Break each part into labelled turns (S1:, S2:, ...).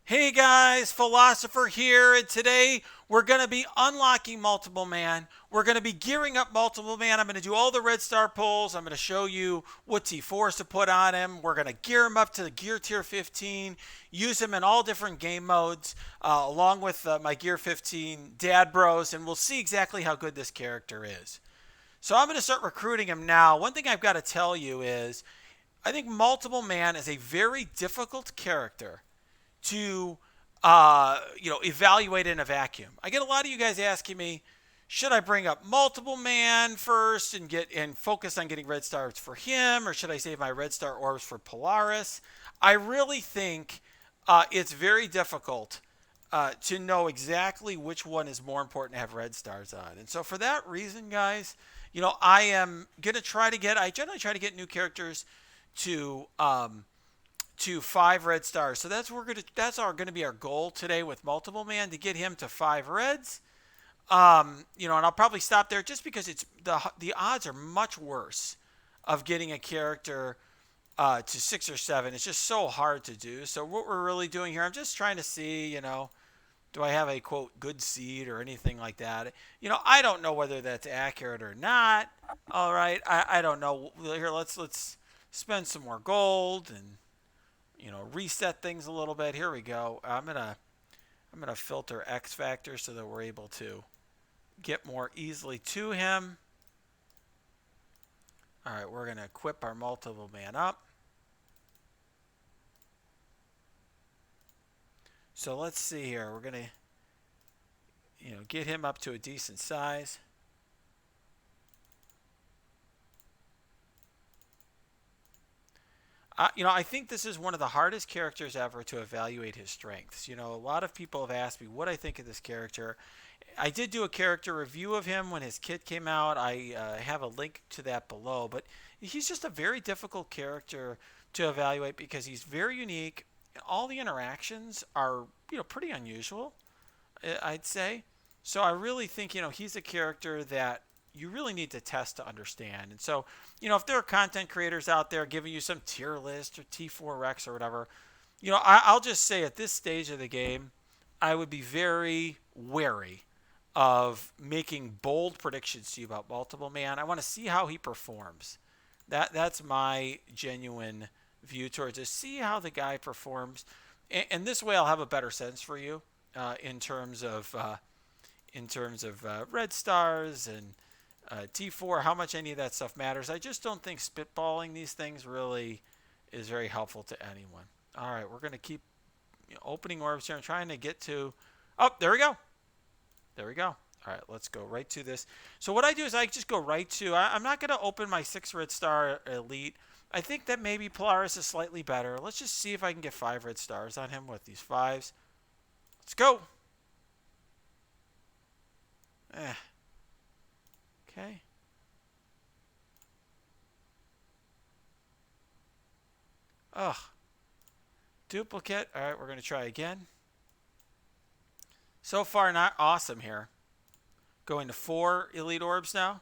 S1: Hey guys, Philosopher here, and today we're going to be unlocking Multiple Man. We're going to be gearing up Multiple Man. I'm going to do all the red star pulls. I'm going to show you what T4s to put on him. We're going to gear him up to the Gear Tier 15, use him in all different game modes, along with my Gear 15 Dad Bros, and we'll see exactly how good this character is. So I'm going to start recruiting him now. One thing I've got to tell you is I think Multiple Man is a very difficult character to evaluate in a vacuum. I get a lot of you guys asking me, should I bring up Multiple Man first and focus on getting red stars for him, or should I save my red star orbs for Polaris? I really think it's very difficult to know exactly which one is more important to have red stars on. And so for that reason, guys, I am gonna I generally try to get new characters to to 5 red stars. So that's gonna be our goal today with Multiple Man, to get him to 5 reds. And I'll probably stop there just because it's the odds are much worse of getting a character to 6 or 7. It's just so hard to do. So what we're really doing here, I'm just trying to see, do I have a quote good seed or anything like that? I don't know whether that's accurate or not. All right, I don't know. Here, let's spend some more gold and reset things a little bit. Here we go. I'm gonna filter X factor so that we're able to get more easily to him. All right, we're gonna equip our Multiple Man up. So let's see here. We're gonna get him up to a decent size. I think this is one of the hardest characters ever to evaluate his strengths. A lot of people have asked me what I think of this character. I did do a character review of him when his kit came out. I have a link to that below. But he's just a very difficult character to evaluate because he's very unique. All the interactions are, pretty unusual, I'd say. So I really think, he's a character that you really need to test to understand. And so, if there are content creators out there giving you some tier list or T4 Rex or whatever, I'll just say at this stage of the game, I would be very wary of making bold predictions to you about Multiple Man. I want to see how he performs. That's my genuine view towards it. See how the guy performs, and this way I'll have a better sense for you in terms of red stars and T4, how much any of that stuff matters. I just don't think spitballing these things really is very helpful to anyone. All right, we're going to keep opening orbs here. I'm trying to get to. Oh, there we go. There we go. All right, let's go right to this. So what I do is I just go right to. I'm not going to open my 6 red star elite. I think that maybe Polaris is slightly better. Let's just see if I can get 5 red stars on him with these 5s. Let's go. Okay. Ugh. Duplicate. All right, we're going to try again. So far, not awesome here. Going to 4 elite orbs now.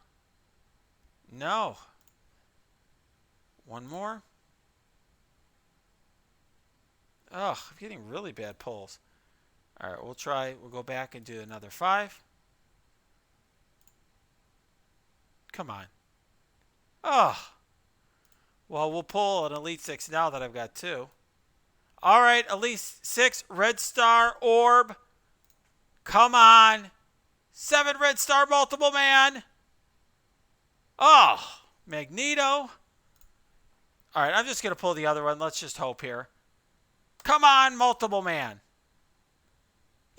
S1: No. One more. Ugh, I'm getting really bad pulls. All right, we'll try. We'll go back and do another 5. Come on. Ugh. Well, we'll pull an Elite 6 now that I've got 2. All right, Elite 6 red star orb. Come on. 7 red star Multiple Man. Oh, Magneto. All right, I'm just going to pull the other one. Let's just hope here. Come on, Multiple Man.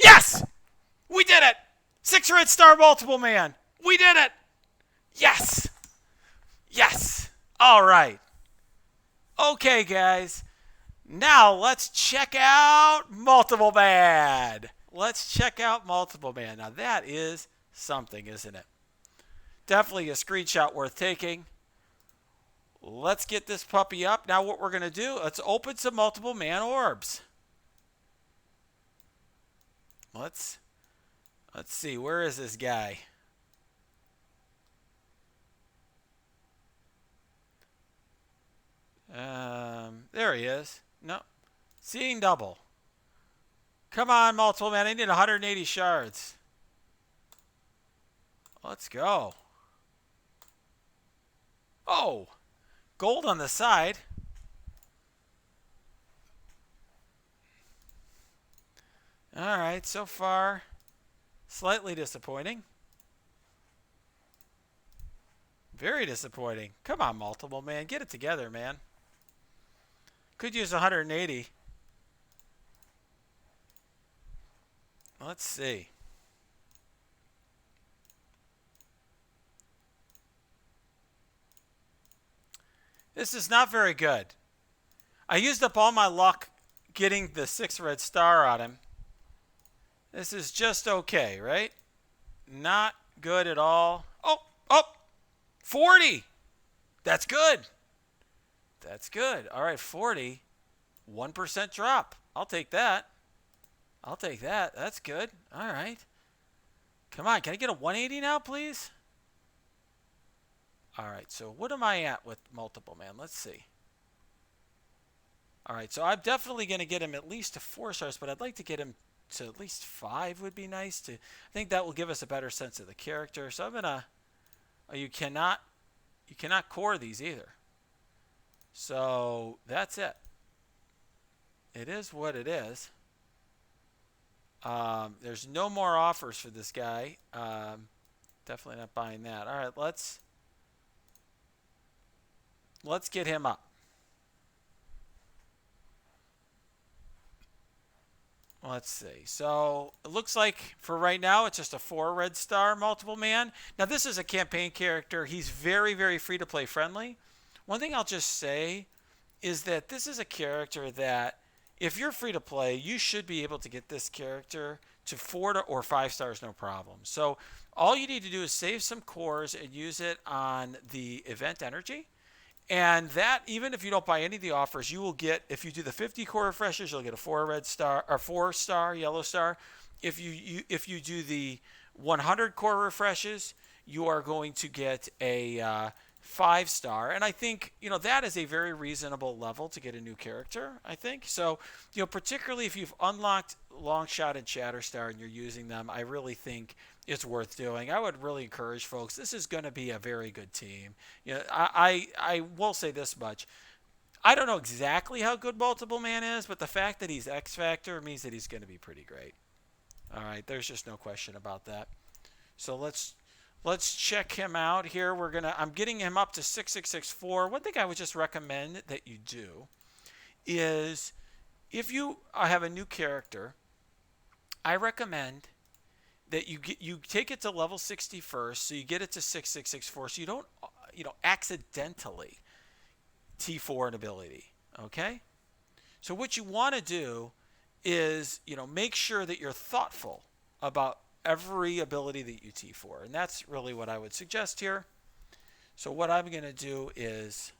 S1: Yes! We did it! 6 red star Multiple Man. We did it! Yes! Yes! All right. Okay, guys. Now let's check out Multiple Man. Let's check out Multiple Man. Now that is something, isn't it? Definitely a screenshot worth taking. Let's get this puppy up. Now what we're going to do, let's open some Multiple Man orbs. Let's see, where is this guy? There he is. No, seeing double. Come on, multiple man. I need 180 shards. Let's go. Oh, gold on the side. All right, so far, slightly disappointing. Very disappointing. Come on, multiple man. Get it together, man. Could use 180. Let's see. This is not very good. I used up all my luck getting the 6 red star on him. This is just okay, right? Not good at all. Oh, oh, 40. That's good. That's good. All right, 40. 1% drop. I'll take that. I'll take that. That's good. All right. Come on. Can I get a 180 now, please? All right. So what am I at with multiple, man? Let's see. All right. So I'm definitely going to get him at least to 4 stars, but I'd like to get him to at least 5 would be nice. I think that will give us a better sense of the character. So I'm going to... Oh, you cannot core these either. So that's it. It is what it is. There's no more offers for this guy. Definitely not buying that. All right, let's get him up. Let's see. So it looks like for right now it's just a 4 red star multiple man. Now this is a campaign character. He's very, very free to play friendly. One thing I'll just say is that this is a character that if you're free to play, you should be able to get this character to 4 or 5 stars no problem. So all you need to do is save some cores and use it on the event energy. And that, even if you don't buy any of the offers, you will get, if you do the 50 core refreshes, you'll get a 4 red star or 4 star yellow star. If you do the 100 core refreshes, you are going to get a 5 star. And I think, that is a very reasonable level to get a new character, I think. So, particularly if you've unlocked Longshot and Shatterstar and you're using them, I really think it's worth doing. I would really encourage folks. This is going to be a very good team. I will say this much. I don't know exactly how good Multiple Man is, but the fact that he's X Factor means that he's going to be pretty great. All right, there's just no question about that. So let's check him out here. I'm getting him up to 6664. One thing I would just recommend that you do is if you have a new character, I recommend that you take it to level 60 first, so you get it to 6664, so you don't accidentally T4 an ability. Okay? So what you want to do is make sure that you're thoughtful about every ability that you T4, and that's really what I would suggest here. So what I'm going to do is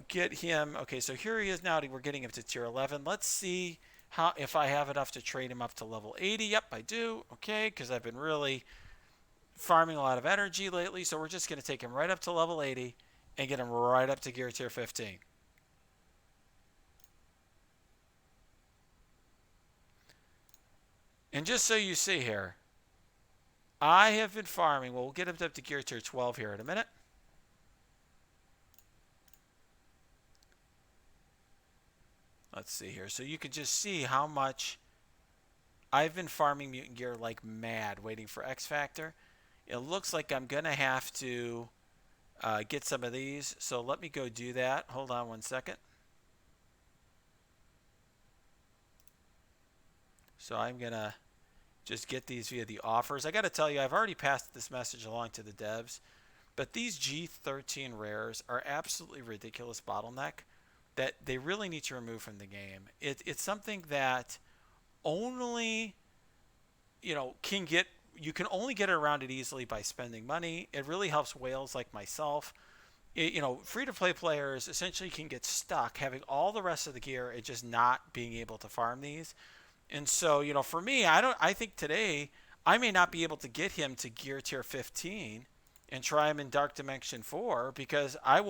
S1: get him. Okay, so here he is now. We're getting him to tier 11. Let's see if I have enough to trade him up to level 80. Yep, I do. Okay, because I've been really farming a lot of energy lately. So we're just going to take him right up to level 80 and get him right up to gear tier 15. And just so you see here, I have been farming. Well, we'll get him up to gear tier 12 here in a minute. Let's see here. So you can just see how much I've been farming mutant gear like mad, waiting for X Factor. It looks like I'm going to have to get some of these. So let me go do that. Hold on one second. So I'm going to just get these via the offers. I got to tell you, I've already passed this message along to the devs. But these G13 rares are absolutely ridiculous bottleneck that they really need to remove from the game. It's something that only you can only get around it easily by spending money. It really helps whales like myself. Free-to-play players essentially can get stuck having all the rest of the gear and just not being able to farm these. And so, for me, I think today I may not be able to get him to gear tier 15 and try him in Dark Dimension 4 because I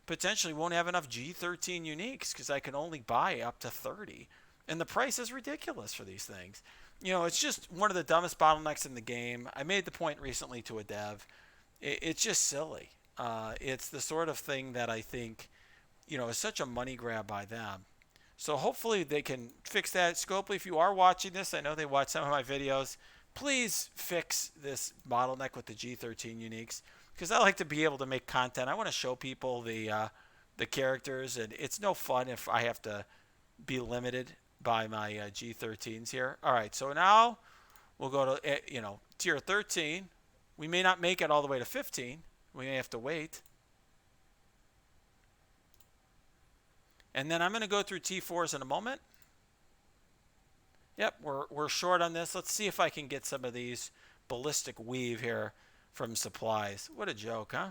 S1: potentially won't have enough G13 uniques because I can only buy up to 30. And the price is ridiculous for these things. It's just one of the dumbest bottlenecks in the game. I made the point recently to a dev. It's just silly. It's the sort of thing that I think, is such a money grab by them. So hopefully they can fix that. Scopely, if you are watching this, I know they watch some of my videos. Please fix this bottleneck with the G13 uniques, because I like to be able to make content. I want to show people the characters, and it's no fun if I have to be limited by my G13s here. All right, so now we'll go to tier 13. We may not make it all the way to 15. We may have to wait. And then I'm going to go through T4s in a moment. Yep, we're short on this. Let's see if I can get some of these ballistic weave here from supplies. What a joke, huh?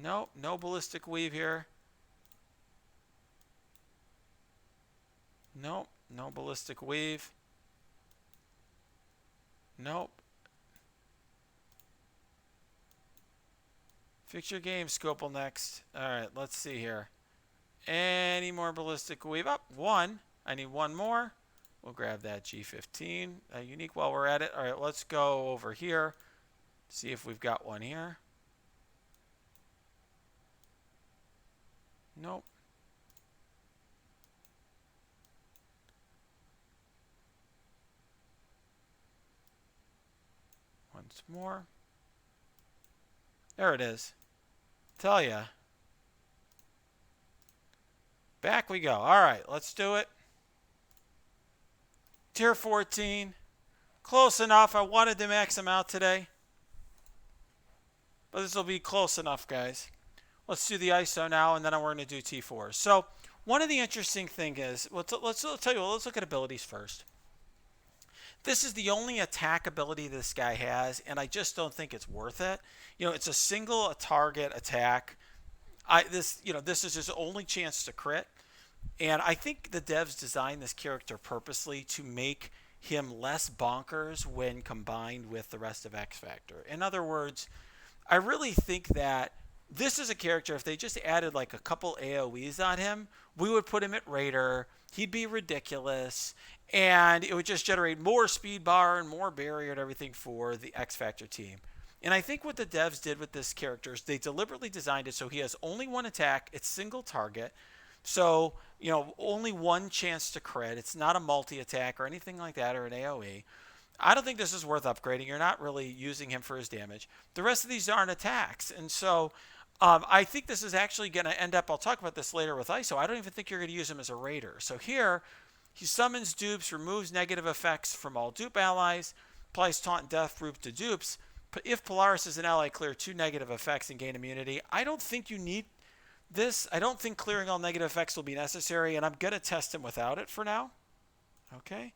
S1: Nope, no ballistic weave here. Nope, no ballistic weave. Nope. Fix your game, Scopel next. All right, let's see here. Any more ballistic weave? Up, one. I need one more. We'll grab that G15 unique while we're at it. All right, let's go over here. See if we've got one here. Nope. Once more. There it is. Tell ya. Back we go. All right, let's do it. Tier 14. Close enough. I wanted to max them out today. But this will be close enough, guys. Let's do the ISO now, and then we're going to do T4. So one of the interesting things is, let's tell you, let's look at abilities first. This is the only attack ability this guy has, and I just don't think it's worth it. It's a single target attack. This is his only chance to crit. And I think the devs designed this character purposely to make him less bonkers when combined with the rest of X Factor. In other words, I really think that this is a character, if they just added like a couple AoEs on him, we would put him at Raider. He'd be ridiculous. And it would just generate more speed bar and more barrier and everything for the X Factor team. And I think what the devs did with this character is they deliberately designed it so he has only one attack. It's single target. So, only one chance to crit. It's not a multi-attack or anything like that or an AoE. I don't think this is worth upgrading. You're not really using him for his damage. The rest of these aren't attacks. And so I think this is actually going to end up, I'll talk about this later with ISO. I don't even think you're going to use him as a Raider. So here, he summons dupes, removes negative effects from all dupe allies, applies taunt and death group to dupes. But if Polaris is an ally, clear 2 negative effects and gain immunity. I don't think you need this. I don't think clearing all negative effects will be necessary, and I'm going to test him without it for now. Okay.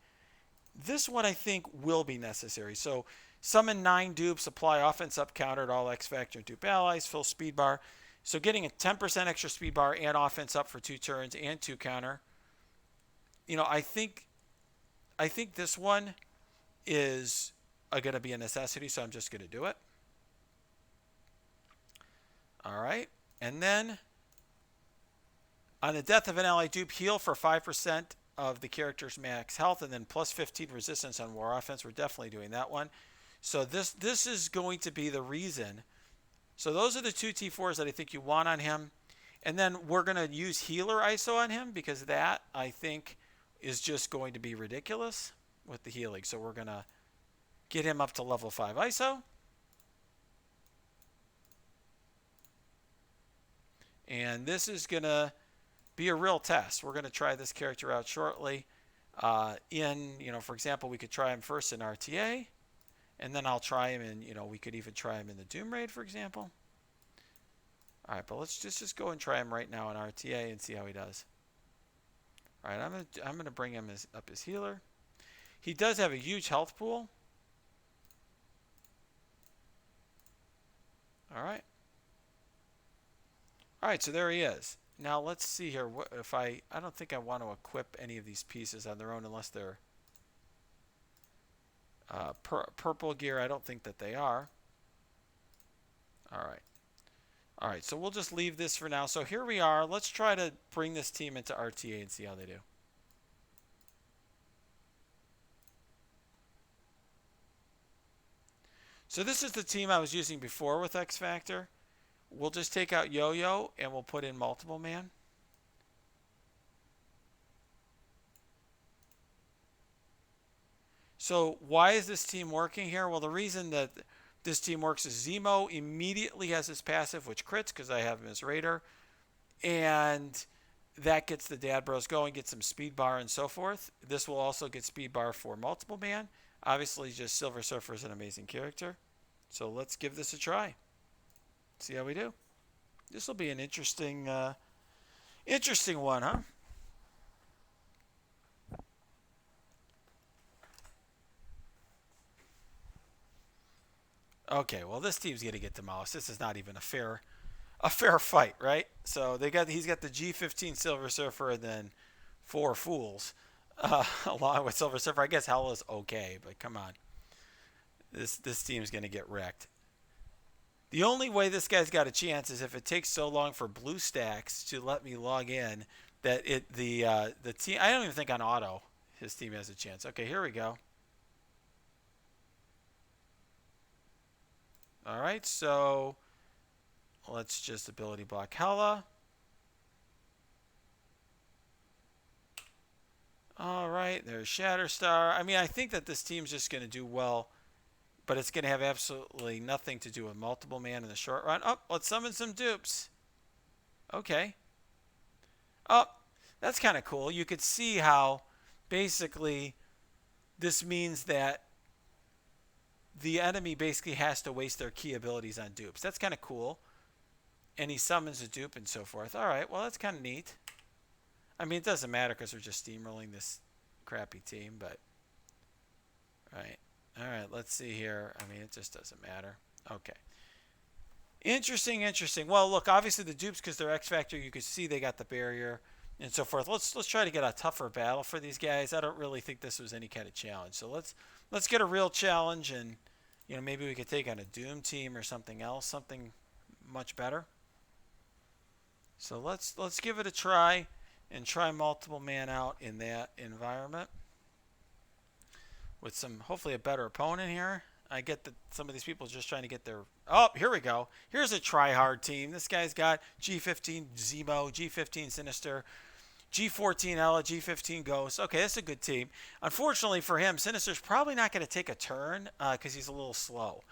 S1: This one I think will be necessary. So summon 9 dupes, apply offense up counter to all X Factor and dupe allies, fill speed bar. So getting a 10% extra speed bar and offense up for 2 turns and 2 counter. I think this one is going to be a necessity, so I'm just going to do it. All right. And then on the death of an ally dupe, heal for 5% of the character's max health, and then plus 15 resistance on war offense. We're definitely doing that one. So this is going to be the reason. So those are the 2 T4s that I think you want on him. And then we're going to use healer ISO on him, because that, I think, is just going to be ridiculous with the healing. So we're going to get him up to level 5 ISO. And this is going to be a real test. We're going to try this character out shortly. For example, we could try him first in RTA, and then I'll try him in, we could even try him in the Doom Raid, for example. All right, but let's just go and try him right now in RTA and see how he does. All right, I'm gonna bring him up as healer. He does have a huge health pool. All right. All right, so there he is. Now let's see here. What if I don't think I want to equip any of these pieces on their own unless they're purple gear. I don't think that they are. All right. All right, so we'll just leave this for now. So here we are. Let's try to bring this team into RTA and see how they do. So this is the team I was using before with X Factor. We'll just take out Yo-Yo and we'll put in multiple man. So why is this team working here? Well, the reason that this team works is Zemo immediately has his passive, which crits because I have him as Raider. And that gets the Dad Bros going, gets some speed bar and so forth. This will also get speed bar for multiple man. Obviously, just Silver Surfer is an amazing character. So let's give this a try. See how we do. This will be an interesting one, huh? Okay, well this team's gonna get demolished. This is not even a fair fight, right? So he's got the G15 Silver Surfer and then 4 Fools along with Silver Surfer. I guess Hell is okay, but come on, this team's gonna get wrecked. The only way this guy's got a chance is if it takes so long for BlueStacks to let me log in that the team. I don't even think on auto his team has a chance. Okay, here we go. All right, so let's just ability block Hela. All right, there's Shatterstar. I mean, I think that this team's just going to do well, but it's going to have absolutely nothing to do with multiple man in the short run. Oh, let's summon some dupes. Okay. Oh, that's kind of cool. You could see how basically this means that the enemy basically has to waste their key abilities on dupes. That's kind of cool. And he summons a dupe and so forth. All right, well, that's kind of neat. I mean, it doesn't matter because we're just steamrolling this crappy team, but... Right. All right, let's see here. I mean, it just doesn't matter. Okay. Interesting, interesting. Well, look, obviously the dupes, because they're X Factor, you can see they got the barrier and so forth. Let's try to get a tougher battle for these guys. I don't really think this was any kind of challenge. So let's get a real challenge, and maybe we could take on a Doom team or something else, something much better. So let's give it a try and try multiple man out in that environment with some hopefully a better opponent here. I get that some of these people are just trying to get their... Oh, here we go. Here's a try-hard team. This guy's got G15 Zemo, G15 Sinister, G14 Ella, G15 Ghost. Okay, that's a good team. Unfortunately for him, Sinister's probably not going to take a turn because he's a little slow.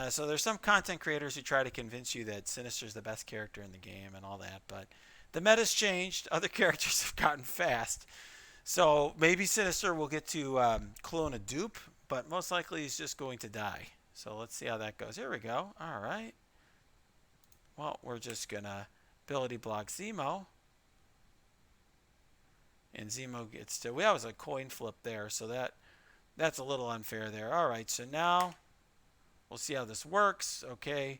S1: So there's some content creators who try to convince you that Sinister's the best character in the game and all that, but the meta's changed. Other characters have gotten fast. So maybe Sinister will get to clone a dupe, but most likely he's just going to die. So let's see how that goes. Here we go. All right. Well, we're just going to ability block Zemo. And Zemo gets to... Well, that was a coin flip there, so that's a little unfair there. All right, so now we'll see how this works. Okay.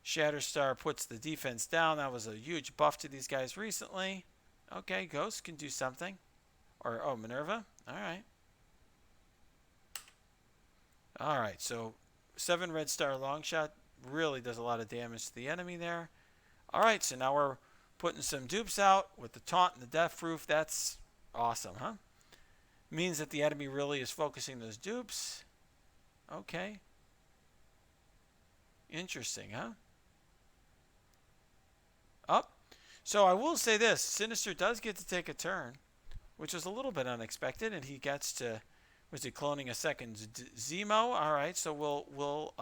S1: Shatterstar puts the defense down. That was a huge buff to these guys recently. Okay, Ghost can do something. Or, oh, Minerva. All right. All right, so 7 Red Star long shot really does a lot of damage to the enemy there. All right, so now we're putting some dupes out with the taunt and the death proof. That's awesome, huh? Means that the enemy really is focusing those dupes. Okay. Interesting, huh? Up. So I will say this. Sinister does get to take a turn, which is a little bit unexpected, and he gets to... Was he cloning a second Zemo? All right, so we'll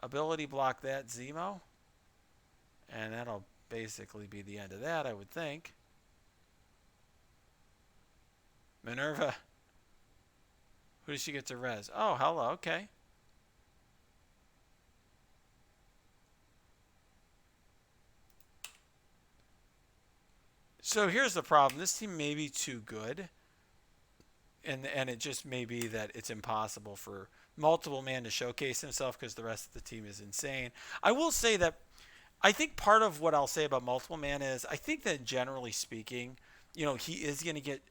S1: ability block that Zemo. And that'll basically be the end of that, I would think. Minerva. Who does she get to res? Oh, hello, okay. So here's the problem. This team may be too good. And it just may be that it's impossible for multiple man to showcase himself because the rest of the team is insane. I will say that I think part of what I'll say about multiple man is I think that generally speaking, he is going to get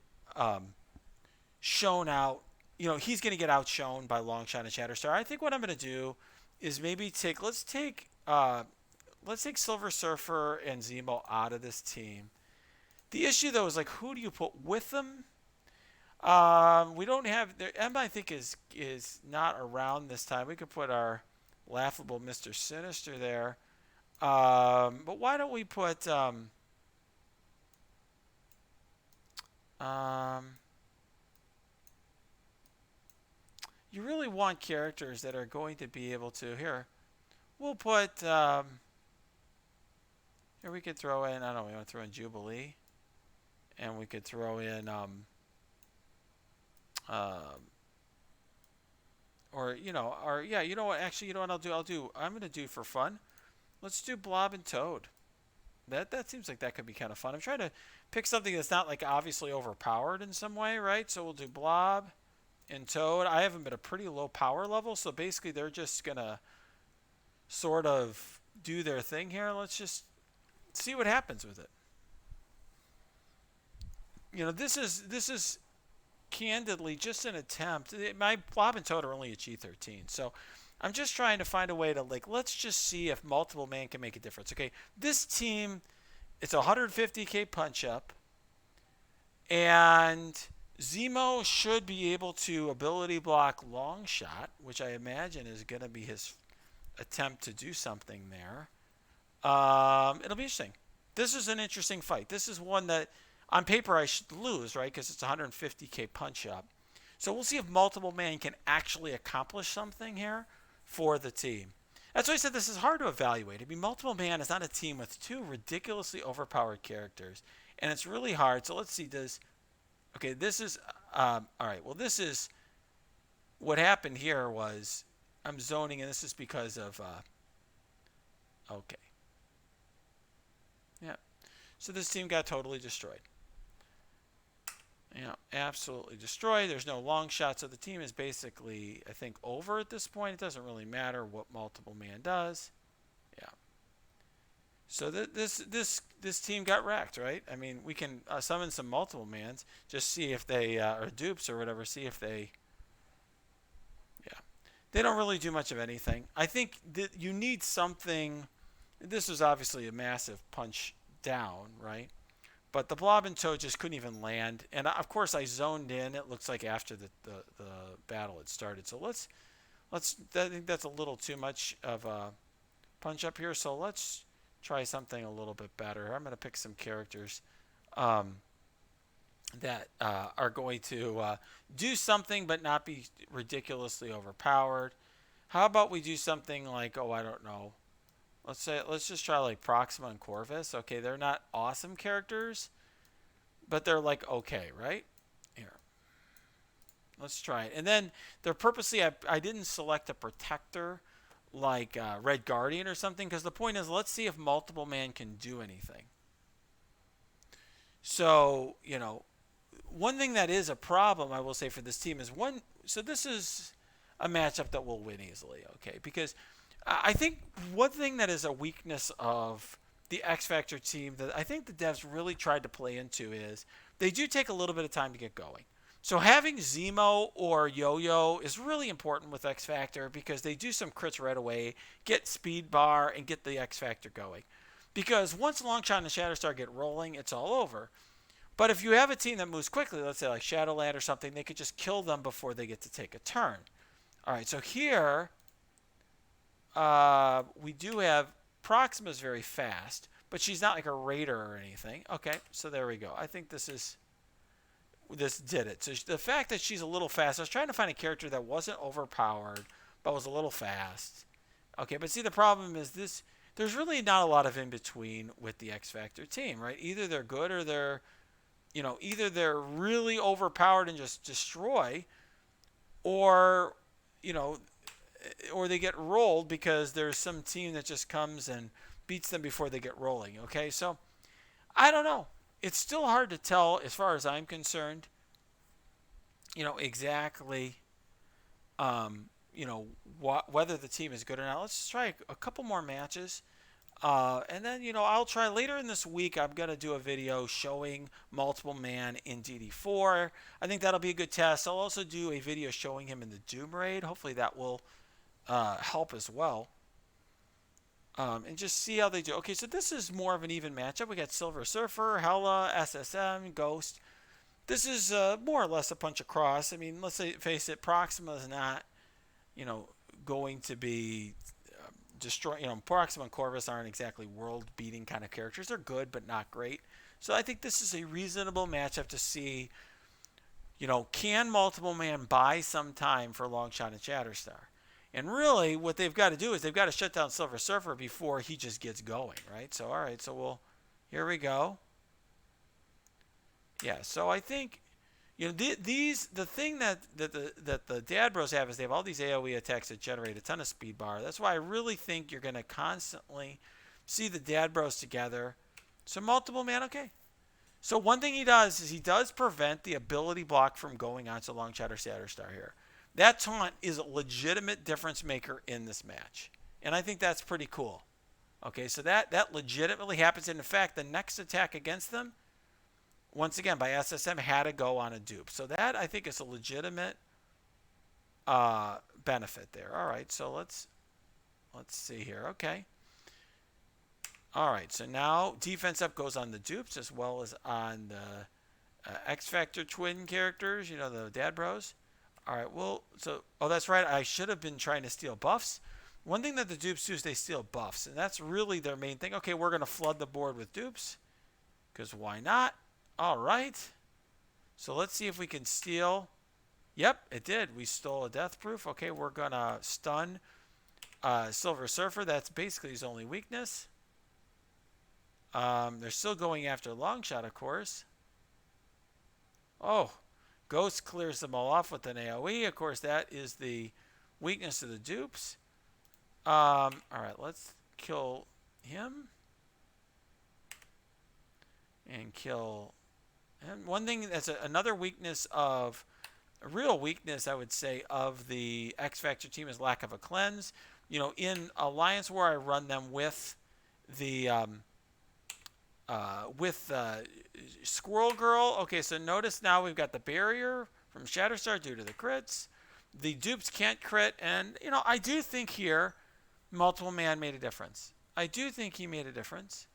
S1: shown out. He's going to get outshone by Longshot and Shatterstar. I think what I'm going to do is maybe let's take let's take Silver Surfer and Zemo out of this team. The issue though is like, who do you put with them? We don't have Emma. I think is not around this time. We could put our laughable Mr. Sinister there. But why don't we put um, you really want characters that are going to be able to here. We'll put here we could throw in, I don't know, we want to throw in Jubilee, and we could throw in um, or yeah, you know what? Actually, you know what I'm gonna do for fun. Let's do Blob and Toad. That seems like that could be kind of fun. I'm trying to pick something that's not like obviously overpowered in some way, right? So we'll do Blob and Toad. I have them at a pretty low power level, so basically they're just gonna sort of do their thing here. Let's just see what happens with it. This is candidly just an attempt. My Blob and Toad are only a G13, so I'm just trying to find a way to like let's just see if multiple man can make a difference. Okay, this team, it's a 150k punch up, and Zemo should be able to ability block long shot, which I imagine is going to be his attempt to do something there. It'll be interesting. This is an interesting fight. This is one that on paper I should lose, right? Because it's 150k punch up. So we'll see if multiple man can actually accomplish something here for the team. That's why I said this is hard to evaluate. I mean, multiple man is not a team with two ridiculously overpowered characters, and it's really hard. So let's see. Okay? This is all right. Well, this is what happened here was I'm zoning, and this is because of okay. Yeah. So this team got totally destroyed. Absolutely destroyed. There's no long shot, so the team is basically, I think, over at this point. It doesn't really matter what multiple man does. Yeah. So this team got wrecked, right? I mean, we can summon some multiple mans, just see if they are dupes or whatever. See if they, yeah, they don't really do much of anything. I think that you need something. This was obviously a massive punch down, right? But the Blob and Toad just couldn't even land. And of course I zoned in. It looks like after the battle had started. So I think that's a little too much of a punch up here. So let's try something a little bit better. I'm going to pick some characters that are going to do something but not be ridiculously overpowered. How about we do something like, oh, I don't know. Let's just try like Proxima and Corvus. Okay, they're not awesome characters, but they're like okay, right? Here, let's try it. And then they're purposely I didn't select a protector like Red Guardian or something because the point is let's see if multiple man can do anything. So one thing that is a problem I will say for this team is one. So this is a matchup that we'll win easily, okay? Because I think one thing that is a weakness of the X Factor team that I think the devs really tried to play into is they do take a little bit of time to get going. So having Zemo or Yo-Yo is really important with X Factor because they do some crits right away, get speed bar, and get the X Factor going. Because once Longshot and Shatterstar get rolling, it's all over. But if you have a team that moves quickly, let's say like Shadowland or something, they could just kill them before they get to take a turn. All right, so here we do have Proxima's very fast, but she's not like a raider or anything. Okay, so there we go. I think this did it. So the fact that she's a little fast, I was trying to find a character that wasn't overpowered, but was a little fast. Okay, but see the problem is this, there's really not a lot of in between with the X Factor team, right? Either they're good or either they're really overpowered and just destroy, or, or they get rolled because there's some team that just comes and beats them before they get rolling. Okay, so I don't know. It's still hard to tell as far as I'm concerned. Exactly. Whether the team is good or not. Let's try a couple more matches. And then, I'll try later in this week. I'm going to do a video showing multiple man in DD4. I think that'll be a good test. I'll also do a video showing him in the Doom Raid. Hopefully that will help as well. and just see how they do. Okay, so this is more of an even matchup. We got Silver Surfer, Hela, SSM, Ghost. This is more or less a punch across. I mean, let's face it, Proxima is not, you know, going to be destroy. You know, Proxima and Corvus aren't exactly world-beating kind of characters. They're good, but not great. So I think this is a reasonable matchup to see. You know, can Multiple Man buy some time for Longshot and Shatterstar? And really, what they've got to do is they've got to shut down Silver Surfer before he just gets going, right? So, all right, so here we go. Yeah, so I think, you know, the thing that the Dad Bros have is they have all these AoE attacks that generate a ton of speed bar. That's why I really think you're going to constantly see the Dad Bros together. So Multiple Man, okay. So one thing he does is he does prevent the ability block from going onto Longshot or Shatterstar here. That taunt is a legitimate difference maker in this match. And I think that's pretty cool. Okay, so that legitimately happens. And in fact, the next attack against them, once again, by SSM, had to go on a dupe. So that, I think, is a legitimate benefit there. All right, so let's see here. Okay. All right, so now defense up goes on the dupes as well as on the X Factor twin characters, you know, the Dad Bros. All right, well, so, oh, that's right. I should have been trying to steal buffs. One thing that the dupes do is they steal buffs, and that's really their main thing. Okay, we're going to flood the board with dupes because why not? All right. So let's see if we can steal. Yep, it did. We stole a death proof. Okay, we're going to stun Silver Surfer. That's basically his only weakness. They're still going after Longshot, of course. Oh, Ghost clears them all off with an AoE. Of course, that is the weakness of the dupes. All right, let's kill him. And kill him. One thing that's another weakness of, a real weakness, I would say, of the X Factor team is lack of a cleanse. You know, in Alliance War, I run them with the Squirrel Girl. Okay, so notice now we've got the barrier from Shatterstar due to the crits. The dupes can't crit, and you know, I do think here Multiple Man made a difference. I do think he made a difference.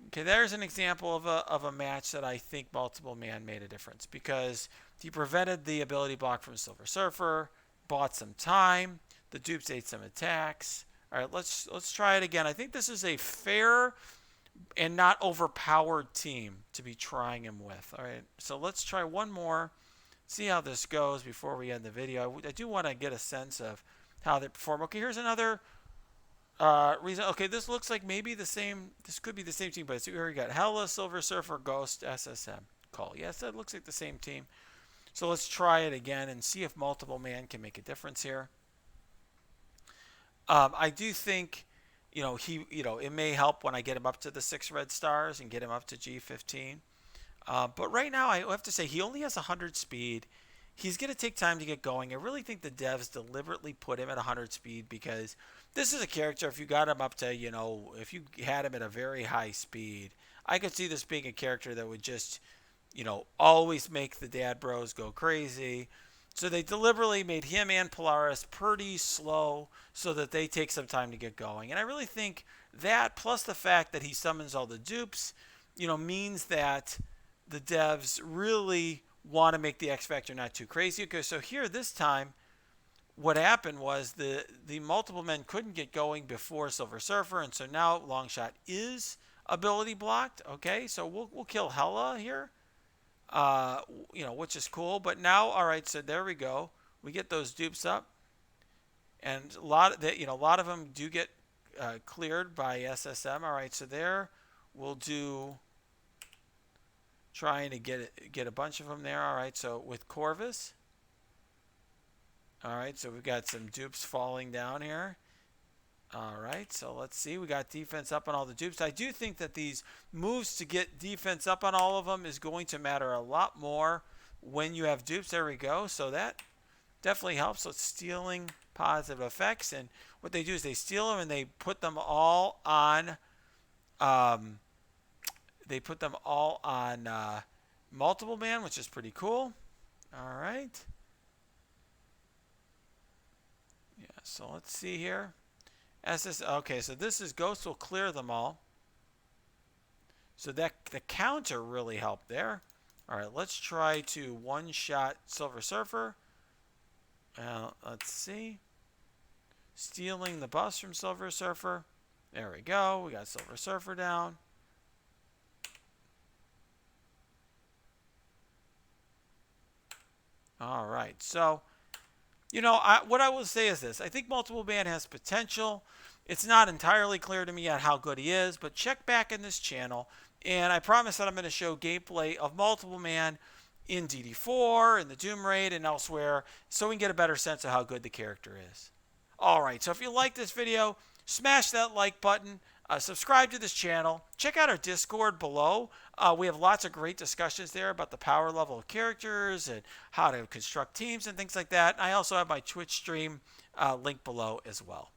S1: Okay, there's an example of a match that I think Multiple Man made a difference because he prevented the ability block from Silver Surfer, bought some time, the dupes ate some attacks. All right, let's try it again. I think this is a fair and not overpowered team to be trying him with. All right, so let's try one more, see how this goes before we end the video. I do want to get a sense of how they perform. Okay, here's another reason. Okay, this looks like maybe the same. This could be the same team, but here we got Hela, Silver Surfer, Ghost, SSM. Call. Yes, that looks like the same team. So let's try it again and see if Multiple Man can make a difference here. I do think, it may help when I get him up to the 6 red stars and get him up to G15. But right now, I have to say he only has 100 speed. He's going to take time to get going. I really think the devs deliberately put him at 100 speed because this is a character, if you got him up to, if you had him at a very high speed, I could see this being a character that would just, always make the Dad Bros go crazy. So they deliberately made him and Polaris pretty slow so that they take some time to get going. And I really think that, plus the fact that he summons all the dupes, means that the devs really want to make the X Factor not too crazy. Okay, so here this time, what happened was the Multiple Men couldn't get going before Silver Surfer, and so now Longshot is ability blocked. Okay, so we'll kill Hela here. Which is cool. But now, all right, so there we go. We get those dupes up, and a lot of them do get cleared by SSM. All right, so there we'll do trying to get a bunch of them there. All right, so with Corvus. All right, so we've got some dupes falling down here. All right, so let's see. We got defense up on all the dupes. I do think that these moves to get defense up on all of them is going to matter a lot more when you have dupes. There we go. So that definitely helps. So it's stealing positive effects. And what they do is they steal them and they put them all on Multiple Man, which is pretty cool. All right. Yeah, so let's see here. Okay, so this is Ghost will clear them all. So that the counter really helped there. All right, let's try to one-shot Silver Surfer. Let's see. Stealing the bus from Silver Surfer. There we go. We got Silver Surfer down. All right. So, what I will say is this. I think Multiple Man has potential. It's not entirely clear to me yet how good he is, but check back in this channel, and I promise that I'm going to show gameplay of Multiple Man in DD4, in the Doom Raid, and elsewhere, so we can get a better sense of how good the character is. Alright, so if you like this video, smash that like button, subscribe to this channel, check out our Discord below. We have lots of great discussions there about the power level of characters and how to construct teams and things like that. I also have my Twitch stream link below as well.